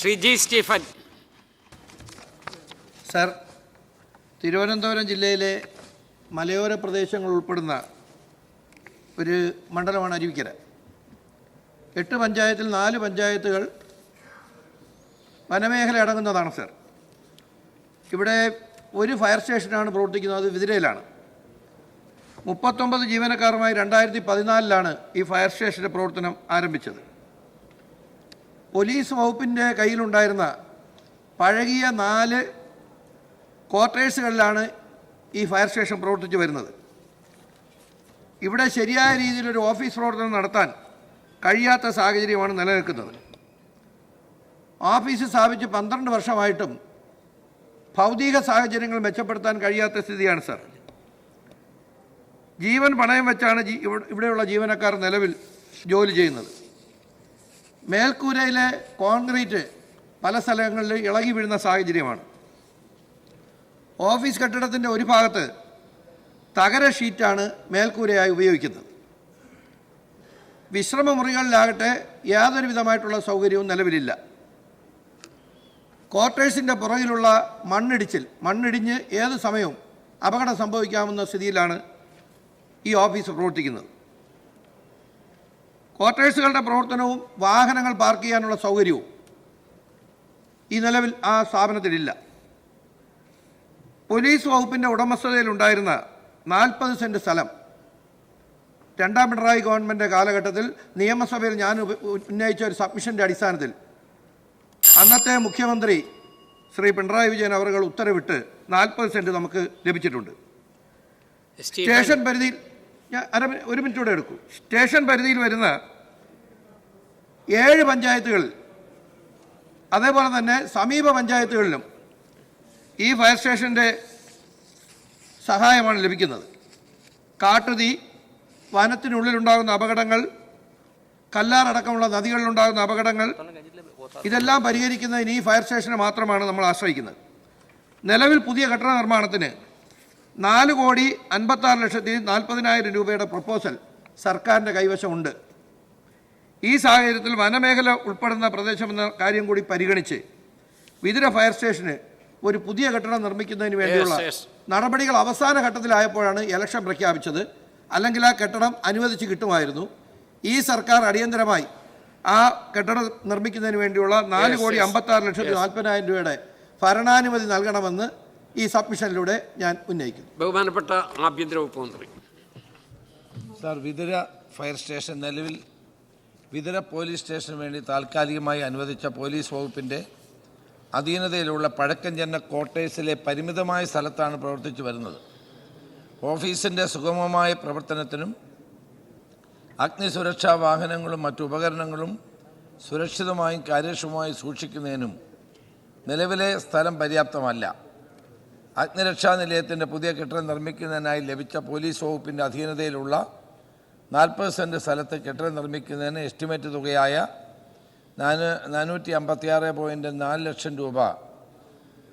Shri G Stephen. Sir, Thiruvananthapuram ജില്ലയിലെ മലയോര പ്രദേശങ്ങൾ ഉൾപ്പെടുന്ന ഒരു മണ്ഡലമാണ് അരുവിക്കര. 8 പഞ്ചായത്തിൽ 4 പഞ്ചായത്തുകൾ വനമേഖല അടങ്ങുന്നതാണ് സർ. ഇവിടെ ഒരു ഫയർ സ്റ്റേഷനാണ് പ്രവർത്തിക്കുന്നത്, അത് വിതിരയിലാണ്. 39 ജീവനക്കാരുമായി 2014 ഈ ഫയർ സ്റ്റേഷൻ്റെ പ്രവർത്തനം ആരംഭിച്ചത്. പോലീസ് വകുപ്പിൻ്റെ കയ്യിലുണ്ടായിരുന്ന പഴകിയ 4 ക്വാർട്ടേഴ്സുകളിലാണ് ഈ ഫയർ സ്റ്റേഷൻ പ്രവർത്തിച്ചു വരുന്നത്. ഇവിടെ ശരിയായ രീതിയിലൊരു ഓഫീസ് പ്രവർത്തനം നടത്താൻ കഴിയാത്ത സാഹചര്യമാണ് നിലനിൽക്കുന്നത്. ഓഫീസ് സ്ഥാപിച്ച് 12 വർഷമായിട്ടും ഭൗതിക സാഹചര്യങ്ങൾ മെച്ചപ്പെടുത്താൻ കഴിയാത്ത സ്ഥിതിയാണ് സർ. ജീവൻ പണയം വെച്ചാണ് ഇവിടെയുള്ള ജീവനക്കാർ നിലവിൽ ജോലി ചെയ്യുന്നത്. മേൽക്കൂരയിലെ കോൺക്രീറ്റ് പല സ്ഥലങ്ങളിൽ ഇളകി വീഴുന്ന സാഹചര്യമാണ്. ഓഫീസ് കെട്ടിടത്തിൻ്റെ ഒരു ഭാഗത്ത് തകര ഷീറ്റാണ് മേൽക്കൂരയായി ഉപയോഗിക്കുന്നത്. വിശ്രമ മുറികളിലാകട്ടെ യാതൊരു വിധമായിട്ടുള്ള സൗകര്യവും നിലവിലില്ല. ക്വാർട്ടേഴ്സിൻ്റെ പുറകിലുള്ള മണ്ണിടിഞ്ഞ് ഏത് സമയവും അപകടം സംഭവിക്കാവുന്ന സ്ഥിതിയിലാണ് ഈ ഓഫീസ് പ്രവർത്തിക്കുന്നത്. ക്വാർട്ടേഴ്സുകളുടെ പ്രവർത്തനവും വാഹനങ്ങൾ പാർക്ക് ചെയ്യാനുള്ള സൗകര്യവും ഈ നിലവിൽ ആ സ്ഥാപനത്തിലില്ല. പോലീസ് വകുപ്പിൻ്റെ ഉടമസ്ഥതയിലുണ്ടായിരുന്ന 40 സെൻറ്റ് സ്ഥലം 2ാം പിണറായി ഗവൺമെൻറ് കാലഘട്ടത്തിൽ നിയമസഭയിൽ ഞാൻ ഉന്നയിച്ച ഒരു സബ്മിഷൻ്റെ അടിസ്ഥാനത്തിൽ അന്നത്തെ മുഖ്യമന്ത്രി ശ്രീ പിണറായി വിജയൻ അവർ ഉത്തരവിട്ട് 40 സെൻറ്റ് നമുക്ക് ലഭിച്ചിട്ടുണ്ട്. സ്റ്റേഷൻ പരിധിയിൽ ഒരു മിനിറ്റ് കൂടെ എടുക്കൂ. സ്റ്റേഷൻ പരിധിയിൽ വരുന്ന 7 പഞ്ചായത്തുകളിൽ അതേപോലെ തന്നെ സമീപ പഞ്ചായത്തുകളിലും ഈ ഫയർ സ്റ്റേഷൻ്റെ സഹായമാണ് ലഭിക്കുന്നത്. കാട്ടുതീ, വനത്തിനുള്ളിലുണ്ടാകുന്ന അപകടങ്ങൾ, കല്ലാറടക്കമുള്ള നദികളിലുണ്ടാകുന്ന അപകടങ്ങൾ, ഇതെല്ലാം പരിഹരിക്കുന്നതിന് ഈ ഫയർ സ്റ്റേഷനെ മാത്രമാണ് നമ്മൾ ആശ്രയിക്കുന്നത്. നിലവിൽ പുതിയ കെട്ടിട നിർമ്മാണത്തിന് 4,56,40,000 രൂപയുടെ പ്രപ്പോസൽ സർക്കാരിൻ്റെ കൈവശമുണ്ട്. ഈ സാഹചര്യത്തിൽ വനമേഖല ഉൾപ്പെടുന്ന പ്രദേശമെന്ന കാര്യം കൂടി പരിഗണിച്ച് വിതുര ഫയർ സ്റ്റേഷന് ഒരു പുതിയ കെട്ടിടം നിർമ്മിക്കുന്നതിന് വേണ്ടിയുള്ള നടപടികൾ അവസാന ഘട്ടത്തിലായപ്പോഴാണ് ഇലക്ഷൻ പ്രഖ്യാപിച്ചത്. അല്ലെങ്കിൽ ആ കെട്ടിടം അനുവദിച്ച് കിട്ടുമായിരുന്നു. ഈ സർക്കാർ അടിയന്തരമായി ആ കെട്ടിടം നിർമ്മിക്കുന്നതിന് വേണ്ടിയുള്ള 4,56,40,000 രൂപയുടെ ഭരണാനുമതി നൽകണമെന്ന് ഈ സബ്മിഷനിലൂടെ ഞാൻ ഉന്നയിക്കുന്നു. ബഹുമാനപ്പെട്ട ആഭ്യന്തര വകുപ്പ് മന്ത്രി. സാർ, വിതുര ഫയർ സ്റ്റേഷൻ നിലവിൽ വിതുര പോലീസ് സ്റ്റേഷന് വേണ്ടി താൽക്കാലികമായി അനുവദിച്ച പോലീസ് വകുപ്പിൻ്റെ അധീനതയിലുള്ള പഴക്കം ചെന്ന ക്വാർട്ടേഴ്സിലെ പരിമിതമായ സ്ഥലത്താണ് പ്രവർത്തിച്ചു വരുന്നത്. ഓഫീസിൻ്റെ സുഗമമായ പ്രവർത്തനത്തിനും അഗ്നിസുരക്ഷാ വാഹനങ്ങളും മറ്റു ഉപകരണങ്ങളും സുരക്ഷിതമായും കാര്യക്ഷമമായും സൂക്ഷിക്കുന്നതിനും നിലവിലെ സ്ഥലം പര്യാപ്തമല്ല. അഗ്നിരക്ഷാ നിലയത്തിൻ്റെ പുതിയ കെട്ടിടം നിർമ്മിക്കുന്നതിനായി ലഭിച്ച പോലീസ് വകുപ്പിൻ്റെ അധീനതയിലുള്ള 40 സെൻറ്റ് സ്ഥലത്ത് കെട്ടിടം നിർമ്മിക്കുന്നതിന് എസ്റ്റിമേറ്റ് തുകയായ 456.4 ലക്ഷം രൂപ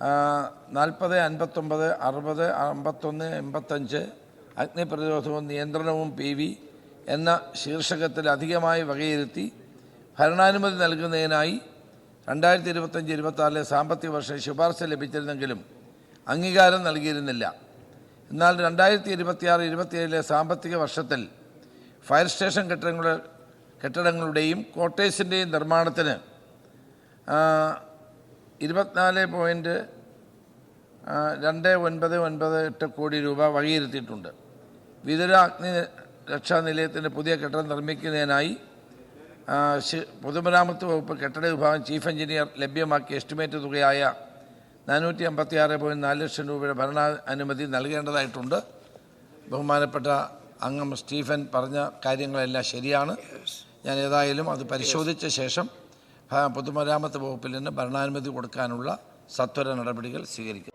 40, 59, 60, 51, 85 അഗ്നിപ്രതിരോധവും നിയന്ത്രണവും PV എന്ന ശീർഷകത്തിൽ അധികമായി വകയിരുത്തി ഭരണാനുമതി നൽകുന്നതിനായി 2025-26 സാമ്പത്തിക വർഷം ശുപാർശ ലഭിച്ചിരുന്നെങ്കിലും അംഗീകാരം നൽകിയിരുന്നില്ല. എന്നാൽ 2026-27 സാമ്പത്തിക വർഷത്തിൽ ഫയർ സ്റ്റേഷൻ കെട്ടിടങ്ങളുടെയും ക്വാർട്ടേഴ്സിൻ്റെയും നിർമ്മാണത്തിന് 24.2998 കോടി രൂപ വകയിരുത്തിയിട്ടുണ്ട്. വിതുര അഗ്നി രക്ഷാ നിലയത്തിൻ്റെ പുതിയ കെട്ടിടം നിർമ്മിക്കുന്നതിനായി പൊതുമരാമത്ത് വകുപ്പ് കെട്ടിട വിഭാഗം ചീഫ് എഞ്ചിനീയർ ലഭ്യമാക്കിയ എസ്റ്റിമേറ്റ് തുകയായ 456.4 ലക്ഷം രൂപയുടെ ഭരണാനുമതി നൽകേണ്ടതായിട്ടുണ്ട്. ബഹുമാനപ്പെട്ട അംഗം സ്റ്റീഫൻ പറഞ്ഞ കാര്യങ്ങളെല്ലാം ശരിയാണ്. ഞാൻ ഏതായാലും അത് പരിശോധിച്ച ശേഷം പൊതുമരാമത്ത് വകുപ്പിൽ നിന്ന് ഭരണാനുമതി കൊടുക്കാനുള്ള സത്വര നടപടികൾ സ്വീകരിക്കും.